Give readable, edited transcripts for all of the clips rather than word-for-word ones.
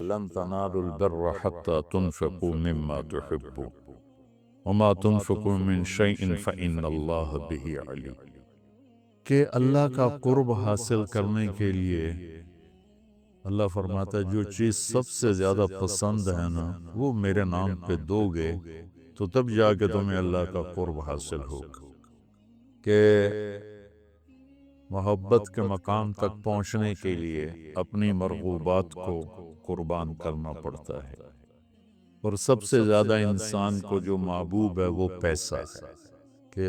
لن تنالوا البر حتى تنفقوا مما تحبون وما تنفقوا من شيء فإن الله به عليم، کہ اللہ کا قرب حاصل کرنے کے لیے اللہ فرماتا ہے جو چیز سب سے زیادہ پسند ہے نا وہ میرے نام پہ دو گے تو تب جا کے تمہیں اللہ کا قرب حاصل ہوگا، کہ محبت کے مقام تک پہنچنے کے لیے اپنی مرغوبات کو قربان کرنا پڑتا ہے، اور سب سے زیادہ انسان کو جو محبوب ہے وہ پیسہ ہے، کہ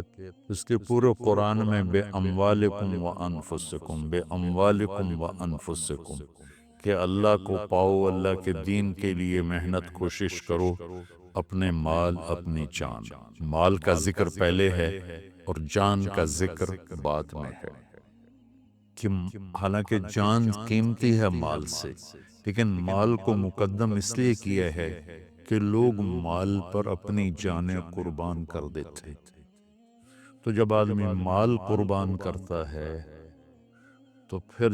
اس کے پورے قرآن میں بے اموالکم و انفسکم، بے اموالکم و انفسکم، کہ اللہ کو پاؤ، اللہ کے دین کے لیے محنت کوشش کرو، اپنے مال اپنی جان، مال کا ذکر پہلے ہے اور جان کا ذکر بعد میں ہے، کہ حالانکہ جان قیمتی ہے مال سے، لیکن مال کو مقدم اس لیے کیا ہے کہ لوگ مال پر اپنی جانیں قربان کر دیتے، تو جب آدمی مال قربان کرتا ہے تو پھر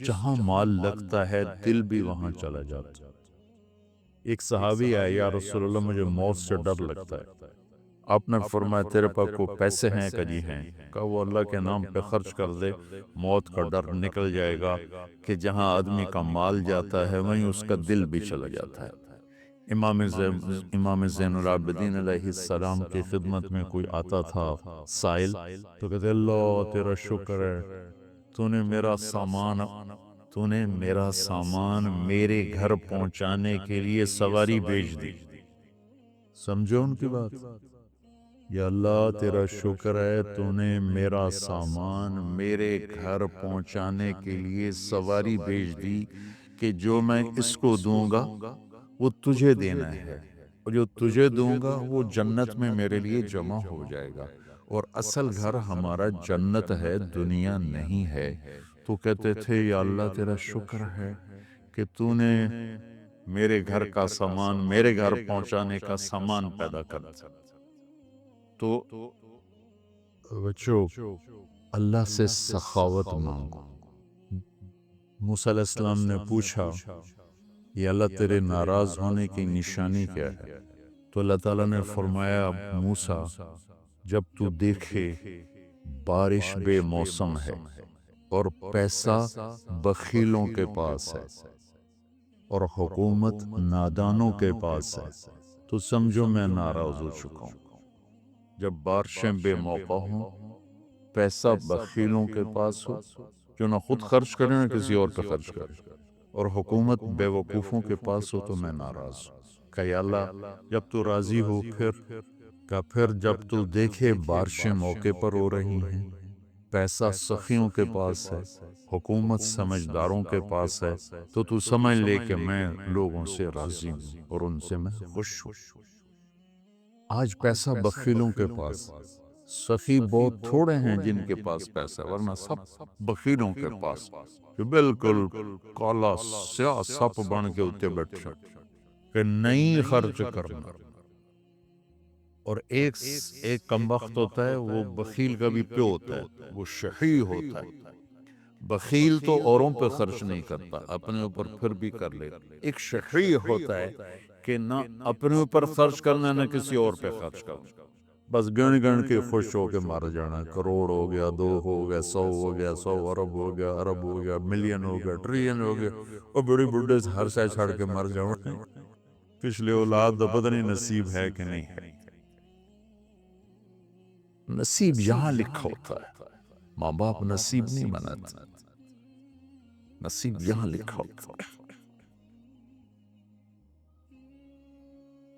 جہاں مال لگتا ہے دل بھی وہاں چلا جاتا ہے۔ ایک صحابی آیا، یا رسول اللہ مجھے موت سے ڈر لگتا ہے، آپ نے فرمایا تیرے پاس کوئی پیسے ہیں کہ جی ہیں؟ کہا وہ اللہ کے نام پہ خرچ کر دے، موت کا ڈر نکل جائے گا، کہ جہاں آدمی کا مال جاتا ہے وہیں اس کا دل بھی چلا جاتا ہے۔ امام زین العابدین علیہ السلام کی خدمت میں کوئی آتا تھا سائل، تو کہتے اللہ تیرا شکر ہے تو نے میرا سامان میرے گھر پہنچانے کے لیے سواری بھیج دی۔ سمجھو ان کی بات، یا اللہ تیرا شکر ہے تو نے میرا سامان میرے گھر پہنچانے کے لیے سواری بھیج دی، کہ جو میں اس کو دوں گا وہ تجھے دینا ہے، اور جو تجھے دوں گا وہ جنت میں میرے لیے جمع ہو جائے گا، اور اصل گھر ہمارا جنت ہے، دنیا نہیں ہے۔ تو کہتے تھے یا اللہ تیرا شکر ہے کہ تو نے میرے گھر کا سامان میرے گھر پہنچانے کا سامان پیدا کر دیا۔ تو بچو اللہ سے سخاوت مانگو۔ موسیٰ علیہ السلام نے پوچھا یا اللہ تیرے ناراض ہونے کی نشانی کیا ہے؟ تو اللہ تعالیٰ نے فرمایا موسیٰ جب تو دیکھے بارش بے موسم ہے اور پیسہ بخیلوں کے پاس ہے اور حکومت نادانوں کے پاس ہے تو سمجھو میں ناراض ہو چکا ہوں۔ جب بارشیں بے موقع ہوں، پیسہ بخیلوں کے پاس ہو جو نہ خود خرچ کریں نہ کسی اور پہ خرچ کریں، اور حکومت بے وقوفوں کے پاس ہو تو میں ناراض ہوں۔ کہ یا اللہ جب تو راضی ہو پھر جب تو دیکھے بارشیں موقع پر ہو رہی ہیں، پیسہ سخیوں کے پاس ہے، حکومت سمجھداروں کے پاس ہے، تو سمجھ لے کہ میں لوگوں سے راضی ہوں اور ان سے میں خوش ہوں۔ آج پیسہ بخیلوں کے پاس، سخی بہت تھوڑے ہیں جن کے پاس پیسہ، ورنہ سب بخیلوں کے پاس، کہ بالکل کالا سیاہ سپ بن کے اتنے بیٹھے کہ نہیں خرچ کرنا۔ اور ایک کمبخت ہوتا ہے، وہ بخیل کا بھی پیو ہوتا ہے، وہ شحیح ہوتا ہے۔ بخیل تو اوروں پہ خرچ نہیں کرتا، اپنے اوپر پھر بھی کر لے۔ ایک شحیح ہوتا ہے کہ نہ اپنے اوپر خرچ کرنا نہ کسی اور پہ خرچ کرنا، بس گن گن کے خوش ہو کے مر جانا، کروڑ ہو گیا، 2 ہو گیا، 100 ہو گیا، 100 ارب ہو گیا، ارب ہو گیا، ملین ہو گیا، ٹریلین ہو گیا، اور بڑی بڑھے ہر شے چھڑ کے مر جاؤں۔ پچھلے اولاد دا پتہ نہیں نصیب ہے کہ نہیں ہے۔ نصیب یہاں لکھا ہوتا ہے، ماں باپ نصیب نہیں بناتے، نصیب یہاں لکھا ہوتا ہے۔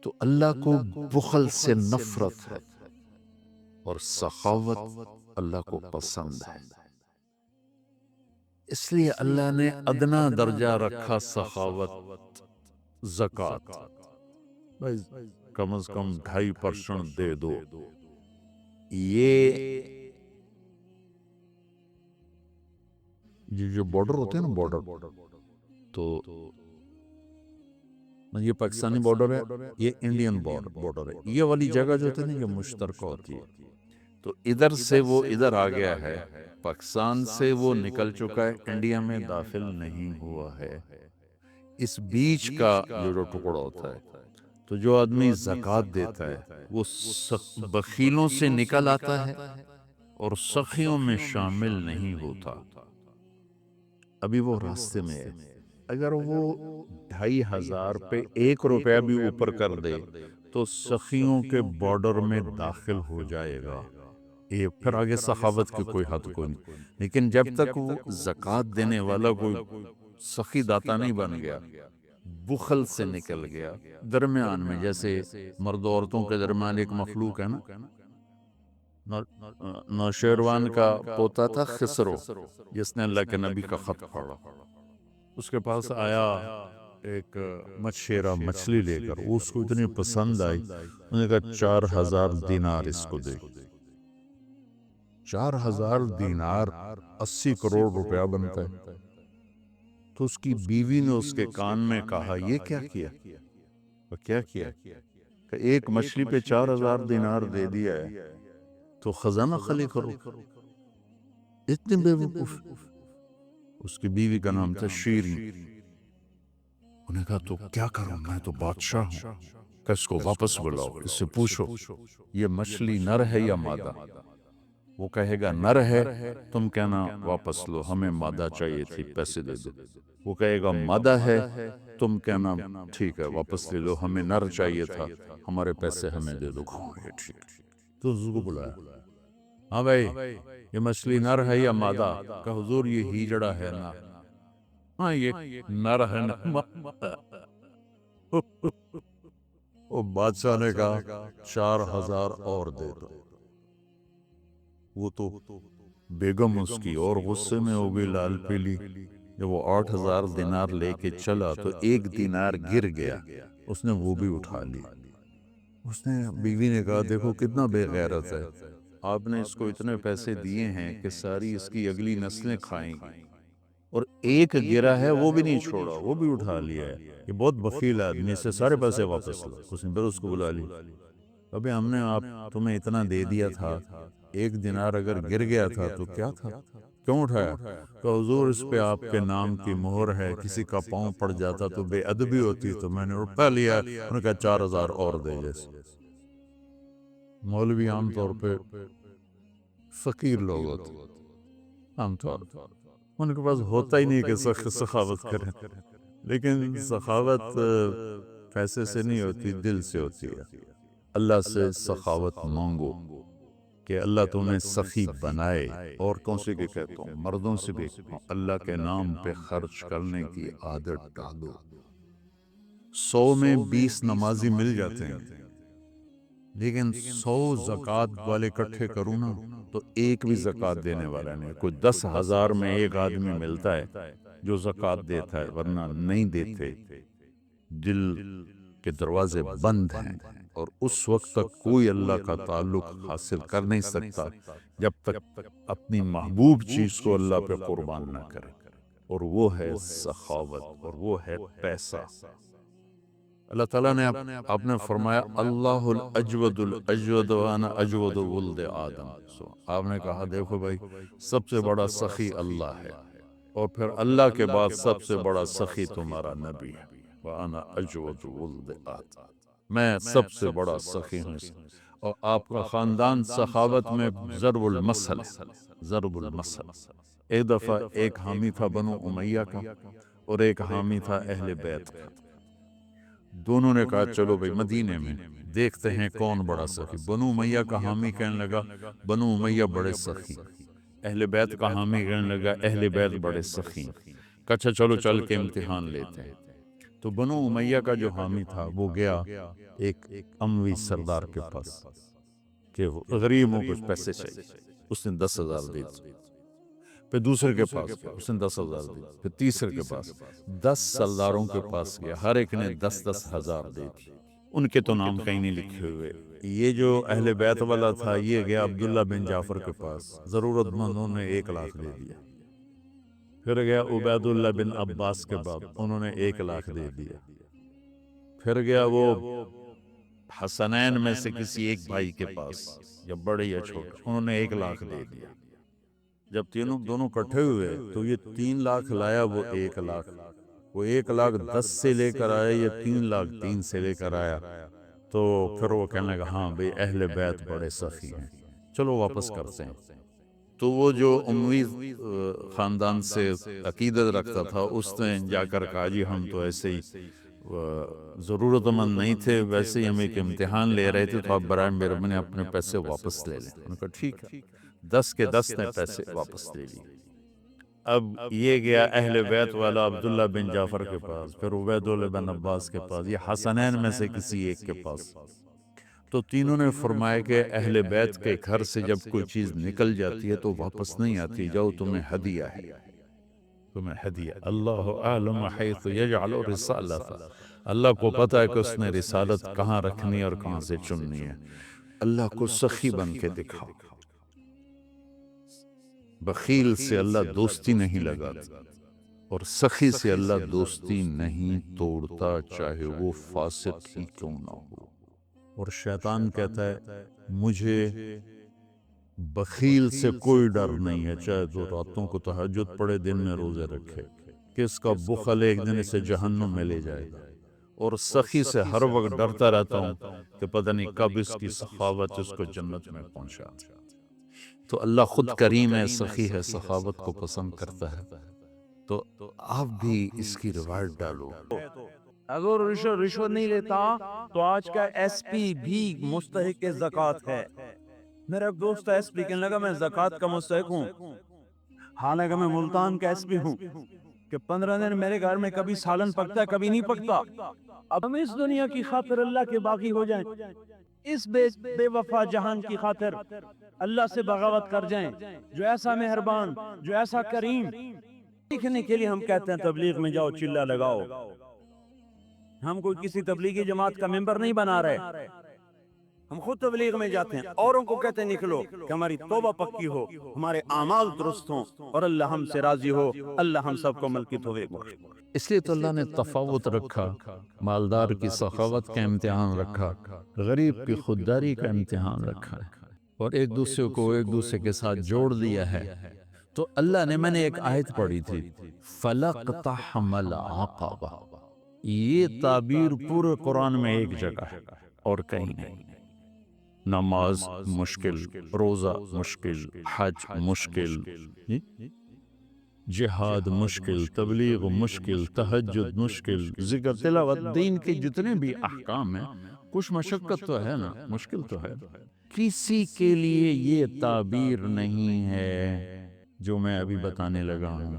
تو اللہ کو بخل سے نفرت ہے اور سخاوت اللہ کو پسند ہے، اس لیے اللہ نے ادنا درجہ رکھا سخاوت، زکوٰۃ، بھائی کم از کم 2.5% دے دو۔ یہ جو بارڈر ہوتے ہیں نا، بارڈر، تو یہ پاکستانی بارڈر ہے، یہ انڈین بارڈر ہے، یہ والی جگہ جو ہوتی ہے نا یہ مشترکہ ہوتی ہے، تو ادھر سے وہ ادھر آ گیا ہے، پاکستان سے وہ نکل چکا ہے، انڈیا میں داخل نہیں ہوا ہے، اس بیچ کا جو ٹکڑا ہوتا ہے، تو جو آدمی زکوٰۃ دیتا ہے وہ بخیلوں سے نکل آتا ہے اور سخیوں میں شامل نہیں ہوتا۔ ابھی وہ راستے میں ہے، اگر وہ 2500 پہ 1 روپیہ بھی اوپر کر دے تو سخیوں کے بارڈر میں داخل ہو جائے گا۔ یہ پھر آگے سخاوت کی کوئی حد کوئی نہیں، لیکن جب تک وہ زکوٰۃ دینے والا کوئی سخی داتا نہیں بن گیا، بخل سے نکل گیا، درمیان میں، جیسے مرد و عورتوں کے درمیان ایک مخلوق ہے نا، نوشیروان کا پوتا تھا خسرو، جس نے اللہ کے نبی کا خط پڑھا، اس کے پاس آیا ایک مچھیرا مچھلی لے کر، اس کو اتنی پسند آئی، انہوں نے کہا 4000 دینار اس کو دے۔ 4000 دینار 80 کروڑ روپیہ بنتا ہے۔ تو اس کی بیوی نے اس کے کان میں کہا، یہ کیا کیا؟ کیا کیا؟ کہ ایک مچھلی پہ 4000 دینار دے دیا ہے تو خزانہ خالی کرو۔ اتنے بے وقوف۔ اس کی بیوی کا نام تھا شیریں۔ انہوں نے کہا تو کیا کروں، میں تو بادشاہ ہوں، کہ اس کو واپس بلاؤ، اس سے پوچھو یہ مچھلی نر ہے یا مادہ؟ وہ کہے گا نر ہے، تم کہنا واپس لو، ہمیں مادہ چاہیے تھی، پیسے دے دو۔ وہ کہے گا مادہ ہے، تم کہنا ٹھیک ہے واپس لے لو، ہمیں نر چاہیے تھا، ہمارے پیسے ہمیں دے دو۔ ٹھیک۔ تو اس کو بلایا، ہاں بھائی یہ مچھلی نر ہے یا مادہ؟ کہ حضور یہ ہیجڑا ہے نا۔ ہاں یہ نر ہے نا۔ وہ بادشاہ نے کہا 4000 اور دے دو۔ وہ تو بیگم اس کی اور غصے میں ہو گئی، لال پیلی۔ جب وہ 8000 دینار لے کے چلا تو 1 دینار گر گیا، اس نے وہ بھی اٹھا لی۔ اس نے بیوی نے کہا دیکھو کتنا بے غیرت ہے، آپ نے اس کو اتنے پیسے دیے ہیں کہ ساری اس کی اگلی نسلیں کھائیں گی، اور ایک گرا ہے وہ بھی نہیں چھوڑا، وہ بھی اٹھا لیا ہے، یہ بہت بخیل آدمی، سے سارے پیسے واپس لو۔ اس نے پھر اس کو بلا لی، ابھی ہم نے تمہیں اتنا دے دیا تھا، 1 دینار اگر گر گیا تھا تو کیا تھا، کیوں اٹھایا؟ کہ حضور اس پہ آپ کے نام کی مہر ہے، کسی کا پاؤں پڑ جاتا تو بے ادبی ہوتی، تو میں نے اٹھا لیا۔ انہوں نے کہا 4000 اور دے۔ جیسے مولوی عام طور پہ فقیر لوگ ہوتے، عام طور ان کے پاس ہوتا ہی نہیں کہ سخاوت کریں، لیکن سخاوت پیسے سے نہیں ہوتی، دل سے ہوتی ہے۔ اللہ سے سخاوت مانگو کہ اللہ تمہیں سخی بنائے۔ عورتوں سے بھی کہتا ہوں، مردوں سے بھی کہتا ہوں، اللہ کے نام پہ خرچ کرنے کی عادت ڈالو۔ 100 میں 20 نمازی مل جاتے ہیں، لیکن 100 زکوٰۃ والے اکٹھے کروں نا تو ایک بھی زکوٰۃ دینے والا نہیں۔ کوئی 10,000 میں ایک آدمی ملتا ہے جو زکوٰۃ دیتا ہے، ورنہ نہیں دیتے۔ دل کے دروازے بند ہیں، اور اس وقت تک کوئی اللہ کا تعلق حاصل کر نہیں سکتا جب تک اپنی محبوب چیز کو اللہ پہ قربان نہ کرے، اور وہ ہے سخاوت، اور وہ ہے پیسہ۔ اللہ تعالیٰ نے آپ نے فرمایا اللہ الاجود الاجود وانا اجود ولد آدم۔ آپ نے کہا دیکھو بھائی، سب سے بڑا سخی اللہ ہے، اور پھر اللہ کے بعد سب سے بڑا سخی تمہارا نبی ہے، وانا اجود ولد آدم، میں سب سے بڑا سخی ہوں۔ اور آپ کا خاندان سخاوت میں ضرب المثل ہے، ضرب المثل۔ ایک دفعہ ایک حامی تھا بنو امیہ کا، اور ایک حامی تھا اہل بیت کا۔ دونوں نے کہا چلو بھئی مدینے میں دیکھتے ہیں کون بڑا سخی۔ بنو امیہ کا حامی کہنے لگا بنو امیہ بڑے سخی، اہل بیت کا حامی کہنے لگا اہل بیت بڑے سخی۔ اچھا چلو چل کے امتحان لیتے ہیں۔ تو بنو امیہ کا جو حامی تھا وہ گیا ایک اموی سردار کے پاس کہ وہ غریب ہوں، کچھ پیسے چاہیے، اس نے 10,000 دے دی۔ پھر دوسرے کے پاس گیا، اس نے 10,000 دی۔ پھر تیسرے کے پاس، 10 سرداروں کے پاس گیا، ہر ایک نے 10,000 دے دی۔ ان کے تو نام کہیں نہیں لکھے ہوئے۔ یہ جو اہل بیت والا تھا یہ گیا عبداللہ بن جعفر کے پاس، ضرورت مندوں نے 1,00,000 دے دیا۔ پھر گیا عبید اللہ بن عباس کے بعد، انہوں نے 1,00,000 دے دیا۔ پھر گیا وہ حسنین میں سے کسی ایک بھائی کے پاس، یا بڑے یا چھوٹے، انہوں نے 1,00,000 دے دیا۔ جب دونوں کٹھے ہوئے تو یہ 3,00,000 لایا، وہ 1,00,000، وہ 1,10,000 سے لے کر آیا یا 3,03,000 سے لے کر آیا، تو پھر وہ کہنے لگا ہاں بھئی اہل بیت بڑے سخی ہیں، چلو واپس کرتے ہیں۔ تو وہ جو اموی خاندان سے عقیدت رکھتا تھا اس نے جا کر کہا جی ہم تو ایسے ہی ضرورت مند نہیں تھے، ویسے ہی ہم ایک امتحان لے رہے تھے، تو آپ برائے مہربانی اپنے پیسے واپس لے لیں۔ انہوں نے کہا ٹھیک ہے، 10 کے 10 نے پیسے واپس لے لیے۔ اب یہ گیا اہل بیت والا عبداللہ بن جعفر کے پاس، پھر عبیداللہ بن عباس کے پاس، یہ حسنین میں سے کسی ایک کے پاس۔ تو تینوں نے فرمایا کہ اہل بیت کے گھر سے جب کوئی چیز نکل جاتی ہے تو واپس نہیں آتی، جاؤ تمہیں ہدیہ ہے، تمہیں ہدیہ۔ اللہ اعلم حیث یجعل رسالتہ، اللہ کو پتہ ہے کہ اس نے رسالت کہاں رکھنی ہے اور کہاں سے چننی ہے۔ اللہ کو سخی بن کے دکھاؤ۔ بخیل سے اللہ دوستی نہیں لگاتا اور سخی سے اللہ دوستی نہیں توڑتا، چاہے وہ فاسق ہی کیوں نہ ہو۔ اور شیطان کہتا ہے مجھے بخیل سے کوئی ڈر نہیں ہے، چاہے تو راتوں کو تہجد پڑے دن میں روزے رکھے، کہ اس کا بخل ایک دن اسے جہنم میں لے جائے گا۔ اور سخی سے ہر وقت ڈرتا رہتا ہوں کہ پتہ نہیں کب اس کی سخاوت اس کو جنت میں پہنچا۔ تو اللہ خود کریم ہے، سخی ہے، سخاوت کو پسند کرتا ہے۔ تو آپ بھی اس کی روایت ڈالو۔ اگر رشوت نہیں لیتا تو آج کا ایس پی بھی مستحق زکوٰۃ ہے۔ میرا ایک دوست ایس پی کہنے لگا میں زکوٰۃ کا مستحق ہوں، حالانکہ میں ملتان کا ایس پی ہوں، کہ 15 دن میرے گھر میں کبھی سالن پکتا ہے کبھی نہیں پکتا۔ اب ہم اس دنیا کی خاطر اللہ کے باغی ہو جائیں، اس بے وفا جہان کی خاطر اللہ سے بغاوت کر جائیں، جو ایسا مہربان، جو ایسا کریم، سیکھنے کے لیے ہم کہتے ہیں تبلیغ میں جاؤ چلا لگاؤ۔ ہم کوئی کسی تبلیغی جماعت کا ممبر نہیں بنا رہے، ہم خود تبلیغ میں جاتے ہیں، اوروں کو کہتے ہیں نکلو کہ ہماری توبہ پکی ہو، ہمارے اعمال درست ہوں، اور اللہ ہم سے راضی ہو، اللہ ہم سب کو عمل کی توفیق بخشے۔ اس لیے تو اللہ نے تفاوت رکھا، مالدار کی سخاوت کا امتحان رکھا، غریب کی خودداری کا امتحان رکھا ہے، اور ایک دوسرے کو ایک دوسرے کے ساتھ جوڑ دیا ہے۔ تو اللہ نے، میں نے ایک آیت پڑھی تھی فَلَقْتَحَمَ الْعَقَبَةَ، یہ تعبیر پورے قرآن میں ایک جگہ ہے اور کہیں نہیں۔ نماز مشکل، روزہ مشکل، حج مشکل، جہاد مشکل، تبلیغ مشکل، تہجد مشکل، ذکر تلاوت، دین کے جتنے بھی احکام ہیں کچھ مشقت تو ہے نا، مشکل تو ہے۔ کسی کے لیے یہ تعبیر نہیں ہے جو میں ابھی بتانے لگا ہوں،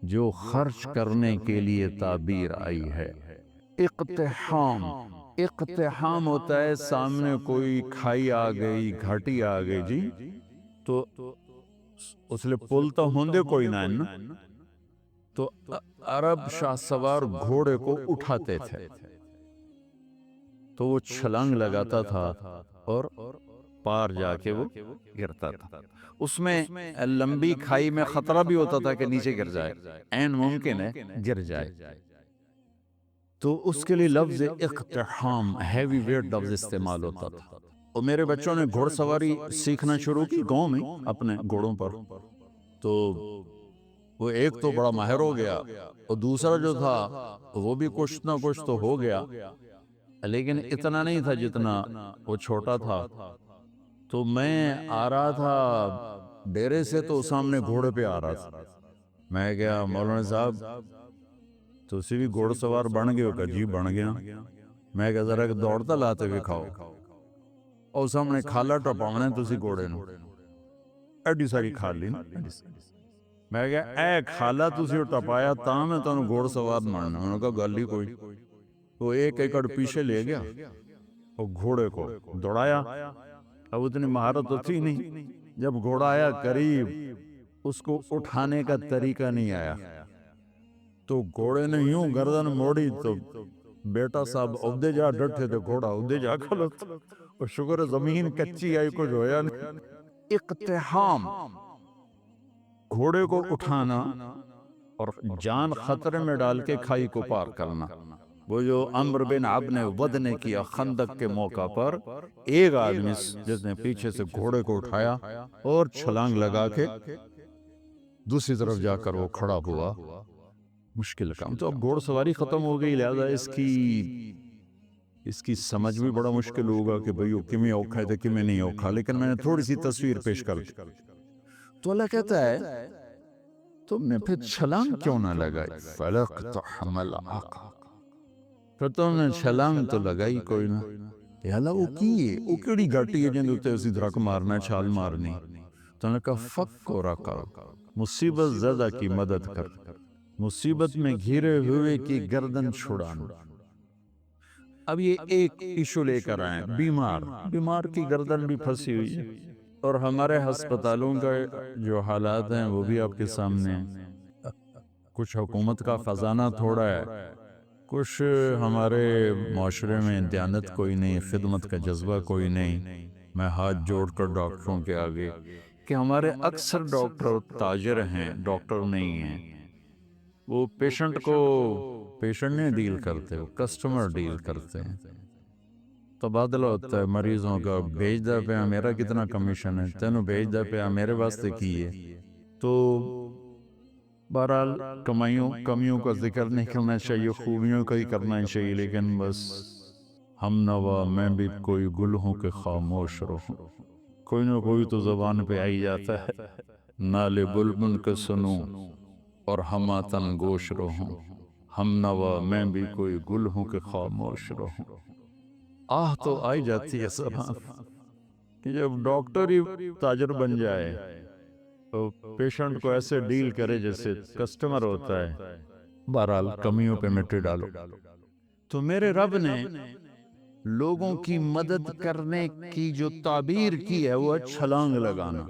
جو خرچ کرنے کے لیے تعبیر آئی ہے۔ اقتحام، اقتحام ہوتا ہے سامنے کوئی کھائی آ گئی، گھاٹی آ گئی جی، تو اس لئے پل تو ہوندے کوئی نہ نا، تو عرب شاہ سوار گھوڑے کو اٹھاتے تھے، تو وہ چھلانگ لگاتا تھا اور پار جا کے وہ گرتا تھا۔ اس میں لمبی کھائی میں خطرہ بھی ہوتا تھا کہ نیچے گر جائے، عین ممکن ہے گر جائے، تو اس کے لیے لفظ اقتحام، ہیوی ویٹ لفظ استعمال ہوتا تھا۔ اور میرے بچوں نے گھوڑ سواری سیکھنا شروع کی گاؤں میں اپنے گھوڑوں پر، تو وہ ایک تو بڑا ماہر ہو گیا اور دوسرا جو تھا وہ بھی کچھ نہ کچھ تو ہو گیا، لیکن اتنا نہیں تھا جتنا وہ چھوٹا تھا۔ تو میں آ رہا تھا ڈیرے سے، تو سامنے گھوڑے پہ آ رہا تھا، میں گیا مولانا صاحب تو اسی بھی گھوڑ سوار بن گئے ہو؟ کہ جی بن گیا۔ میں کہا ذرا دوڑتا لاتے ہوئے کھاؤ، اور سامنے کھالا ٹپاونے تسی گھوڑے نو، ایڈی ساری کھال لی نا۔ میں کہا اے کھالا تسی ٹپایا تاں میں تانوں گھوڑ سوار ماننا۔ انہوں نے کہا گل ہی کوئی۔ وہ ایک ایکڑ پیچھے لے گیا اور گھوڑے کو دوڑایا۔ اب اتنی مہارت تو تھی نہیں، جب گھوڑا آیا قریب، اس کو اٹھانے کا طریقہ نہیں آیا، تو گھوڑے نے یوں گردن موڑی تو بیٹا صاحب عہدے جا ڈٹھے تھے، گھوڑا عہدے جا کھلوت، اور شکر زمین کچی آئی کچھ ہویا نہیں۔ اقتحام، گھوڑے کو اٹھانا اور جان خطرے میں ڈال کے کھائی کو پار کرنا۔ وہ جو عمرو بن عبد ود نے کیا خندق کے موقع پر، ایک آدمی جس نے پیچھے سے گھوڑے کو اٹھایا اور چھلانگ لگا کے دوسری طرف جا کر وہ کھڑا ہوا، مشکل کام. تو اب گھوڑ سواری ختم ہو گئی، لہذا اس کی سمجھ بھی بڑا مشکل ہوگا کہ بھئی کمی اوکھا ہے تو کمی نہیں اوکھا. لیکن میں نے تھوڑی سی تصویر پیش کر دی. تو اللہ کہتا ہے تم نے پھر چھلانگ کیوں نہ لگائی؟ فَلَقْتَحَمَ الْعَقَبَ، پھر تم نے چھلانگ تو لگائی کوئی نہ. کہ اللہ وہ کی وہ کیڑی گھاٹی ہے جن دوتے اسی دھرک مارنا ہے، چھال مارنی. تو نے کہا فک و رقب، مصیبت زدہ کی مدد کر، مصیبت میں گھرے ہوئے کی گردن چھڑانا. اب یہ ایک ایشو لے کر آئیں، بیمار کی گردن بھی پھنسی ہوئی ہے. اور ہمارے ہسپتالوں کا جو حالات ہیں وہ بھی آپ کے سامنے ہیں. کچھ حکومت کا خزانہ تھوڑا ہے، کچھ ہمارے معاشرے میں دیانت کوئی نہیں، خدمت کا جذبہ کوئی نہیں. میں ہاتھ جوڑ کر ڈاکٹروں کے آگے کہ ہمارے اکثر ڈاکٹر تاجر ہیں، ڈاکٹر نہیں ہیں. وہ پیشنٹ نہیں ڈیل کرتے، وہ کسٹمر ڈیل کرتے ہیں. تبادلہ ہوتا ہے مریضوں کا، بھیج دا پہ میرا کتنا کمیشن ہے، تینوں بھیج دا پہ میرے واسطے کیے. تو بہرحال کمیوں کا ذکر نہیں کرنا چاہیے، خوبیوں کا ہی کرنا چاہیے. لیکن بس ہم نوا میں بھی کوئی گل ہوں کہ خاموش رہوں، کوئی نہ کوئی تو زبان پہ آئی جاتا ہے. نالے بلبل کے سنوں اور ہماتن گوش رہوں، ہم نوا میں بھی کوئی گل ہوں کہ خاموش رہوں. آہ تو آئی جاتی ہے زبان کہ جب ڈاکٹر ہی تاجر بن جائے تو پیشنٹ کو ایسے ڈیل کرے جیسے کسٹمر ہوتا ہے. بہرحال کمیوں پہ مٹی ڈالو. تو میرے رب نے لوگوں کی مدد کرنے کی جو تعبیر کی ہے وہ ہے چھلانگ لگانا.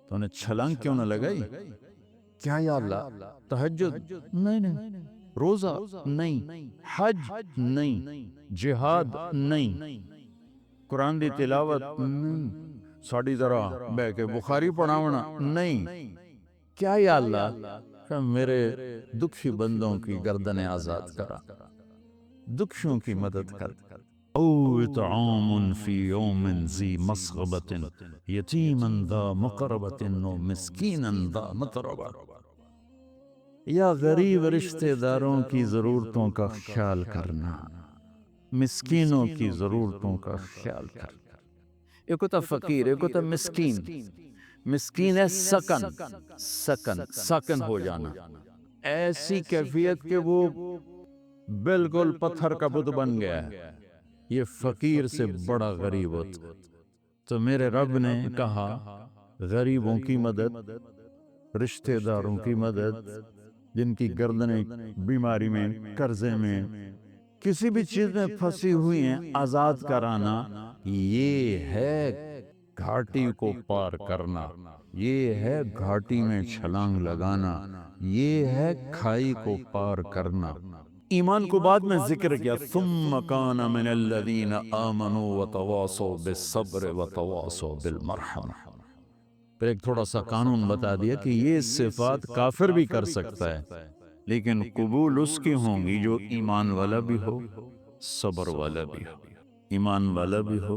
تو انہیں چھلانگ کیوں نہ لگائی؟ کیا یا اللہ تہجد نہیں، روزہ نہیں، حج نہیں، جہاد نہیں، قرآن دی تلاوت نہیں، ساڑی طرح بے کے بخاری پڑھاونا نہیں. کیا یا اللہ کہ میرے دکھی بندوں کی گردنیں آزاد کرا، دکھیوں کی مدد کر. او اطعام فی یوم ذی مسغبت یتیما ذا مقربت و مسکینا ذا متربہ. یا غریب رشتہ داروں کی ضرورتوں کا خیال کرنا، مسکینوں کی ضرورتوں کا خیال کرنا. ایک ہوتا فقیر، ایک ہوتا مسکین. مسکین ہے سکن ہو جانا، ایسی کیفیت کہ وہ بالکل پتھر کا بت بن گیا ہے. یہ فقیر سے بڑا غریب ہوتا. تو میرے رب نے کہا غریبوں کی مدد، رشتہ داروں کی مدد، جن کی گردنیں بیماری میں، قرضے میں، کسی بھی چیز میں پھنسی ہوئی ہیں، آزاد کرانا. یہ ہے گھاٹی کو پار کرنا، یہ ہے گھاٹی میں چھلانگ لگانا، یہ ہے کھائی کو پار کرنا. ایمان کو بعد میں ذکر کیا، ثم کان من الذین آمنوا وتواصوا بالصبر وتواصوا بالمرحمہ. پھر ایک تھوڑا سا قانون بتا دیا کہ یہ صفات کافر بھی کر سکتا ہے، لیکن قبول اس کی ہوں گی جو ایمان والا بھی ہو، صبر والا بھی ہو. ایمان والا بھی ہو،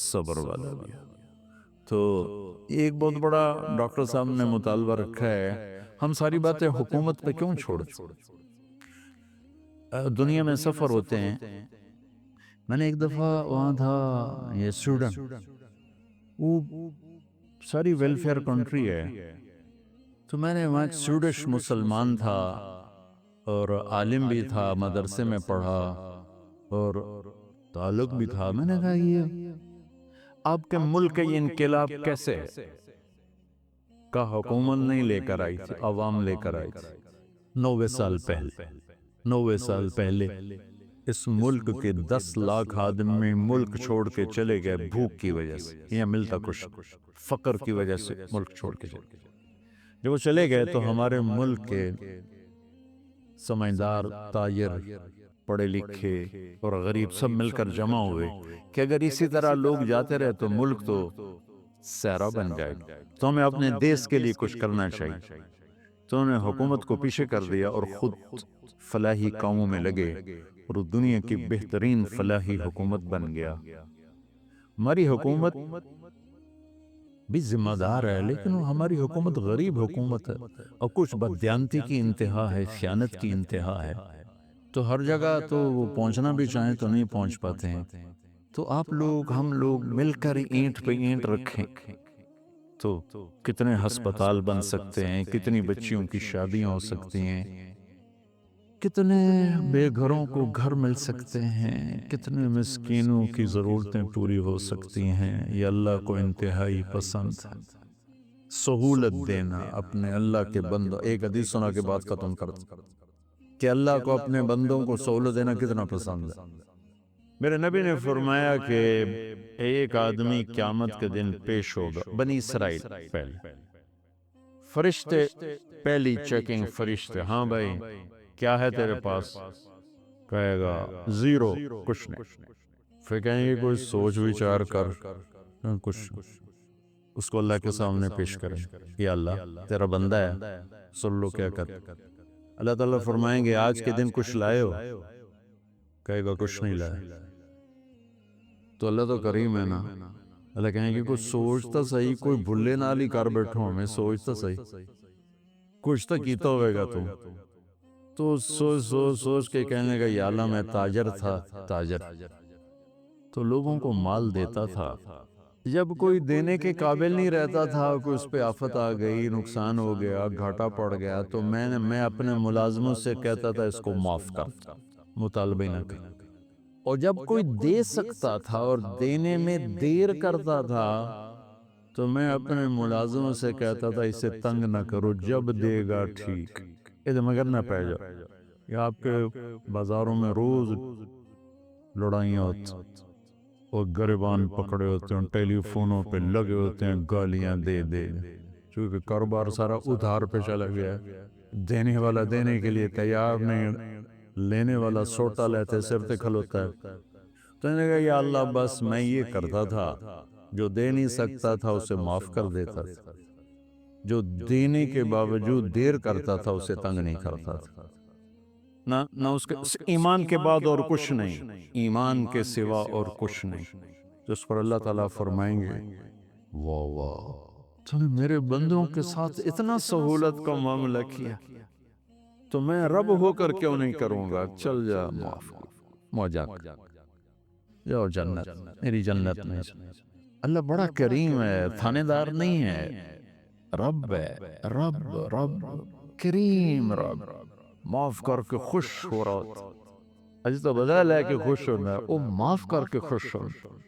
صبر والا بھی ہو. تو ایک بہت بڑا ڈاکٹر صاحب نے مطالبہ رکھا ہے، ہم ساری باتیں حکومت پہ کیوں چھوڑ؟ دنیا میں سفر ہوتے ہیں. میں نے ایک دفعہ وہاں تھا یہ سویڈن، وہ ساری ویلفیئر کنٹری ہے. تو میں نے وہاں ایک سویڈش مسلمان تھا اور عالم بھی تھا، مدرسے میں پڑھا اور تعلق بھی تھا. میں نے کہا یہ آپ کے ملک کا یہ انقلاب کیسے ہے؟ کہ حکومت نہیں لے کر آئی تھی، عوام لے کر آئی تھی. 90 سال پہلے اس ملک کے 10 لاکھ آدمی ملک چھوڑ کے چلے گئے بھوک کی وجہ سے، یہ ملتا کچھ فقر کی وجہ سے ملک چھوڑ کے چلے گئے. جب وہ چلے گئے تو ہمارے ملک کے سمجھدار، تاجر، پڑھے لکھے اور غریب سب مل کر جمع ہوئے کہ اگر اسی طرح لوگ جاتے رہے تو ملک تو صحرا بن جائے گا، تو ہمیں اپنے دیس کے لیے کچھ کرنا چاہیے. تو انہوں نے حکومت کو پیچھے کر دیا اور خود فلاحی کاموں میں لگے اور دنیا کی بہترین فلاحی حکومت بن گیا. ہماری حکومت بھی ذمہ دار ہے، لیکن وہ ہماری حکومت غریب حکومت ہے، اور کچھ بددیانتی کی انتہا ہے، خیانت کی انتہا ہے، تو ہر جگہ تو وہ پہنچنا بھی چاہیں تو نہیں پہنچ پاتے ہیں۔ تو آپ لوگ ہم لوگ مل کر اینٹ پہ اینٹ رکھیں تو کتنے ہسپتال بن سکتے ہیں، کتنی بچیوں کی شادیاں ہو سکتی ہیں، کتنے بے گھروں کو گھر مل سکتے ہیں، کتنے مسکینوں کی ضرورتیں پوری ہو سکتی ہیں۔ یہ اللہ کو انتہائی پسند ہے، سہولت دینا اپنے اللہ کے بندوں۔ ایک حدیث سنا کے بعد ختم کرتا کہ اللہ کو اپنے بندوں کو سہولت دینا کتنا پسند ہے۔ میرے نبی نے فرمایا کہ ایک آدمی قیامت کے دن پیش ہوگا، بنی اسرائیل پہلے فرشتے، پہلی چیکنگ فرشتے، ہاں بھائی کیا ہے تیرے پاس؟ کہے گا زیرو، کچھ نہیں۔ پھر کہیں گے کوئی سوچ وچار کر، کچھ، اس کو اللہ کے سامنے پیش کریں، یا اللہ تیرا بندہ ہے، سن لو کیا کر۔ اللہ تعالیٰ فرمائیں گے آج کے دن کچھ لائے ہو؟ کہے گا کچھ نہیں لائے۔ تو اللہ تو کریم ہے نا، اللہ کہیں گے کچھ سوچتا صحیح، کوئی بھلے نال ہی کر بیٹھو ہمیں، سوچتا صحیح، کچھ تو کیتا ہوئے گا تم۔ تو سوچ سوچ سوچ کے کہنے گا یا اللہ میں تاجر تھا، تاجر تو لوگوں کو مال دیتا تھا، جب کوئی دینے کے قابل نہیں رہتا تھا، کوئی اس پہ آفت آ گئی، نقصان ہو گیا، گھاٹا پڑ گیا، تو میں اپنے ملازموں سے کہتا تھا اس کو معاف کر، مطالبہ نہ کر۔ اور جب کوئی دے سکتا تھا اور دینے میں دیر کرتا تھا تو میں اپنے ملازموں سے کہتا تھا اسے تنگ نہ کرو، جب دے گا ٹھیک، ادھر مگر نہ پہ جاؤ۔ یہ آپ کے بازاروں میں روز لڑائیاں ہوتی، اور گریبان پکڑے ہوتے ہیں، ٹیلی فونوں پہ لگے ہوتے ہیں، گالیاں دے دے، چونکہ کاروبار سارا ادھار پہ چلا گیا ہے، دینے والا دینے کے لیے تیار نہیں، لینے والا سوٹا لیتے سر تے کھلوتا ہے۔ تو نے کہا یا اللہ بس میں یہ کرتا تھا، جو دے نہیں سکتا تھا اسے معاف کر دیتا تھا، جو دینے کے باوجود دیر کرتا تھا اسے تنگ نہیں کرتا تھا، نہ اس کے ایمان کے بعد اور کچھ نہیں، ایمان کے سوا اور کچھ نہیں۔ جس پر اللہ تعالیٰ فرمائیں گے واہ واہ، تم نے میرے بندوں کے ساتھ اتنا سہولت کا معاملہ کیا، تو میں رب ہو کر کیوں نہیں کروں گا؟ چل جا، معاف موجا جاؤ جنت، میری جنت میں۔ اللہ بڑا کریم ہے، تھانے دار نہیں ہے، رب ہے، رب رب کریم، رب معاف کر کے خوش ہو رہا ہوتا، اج تو بدل ہے کہ خوش ہونا ہے، وہ معاف کر کے خوش ہوتا۔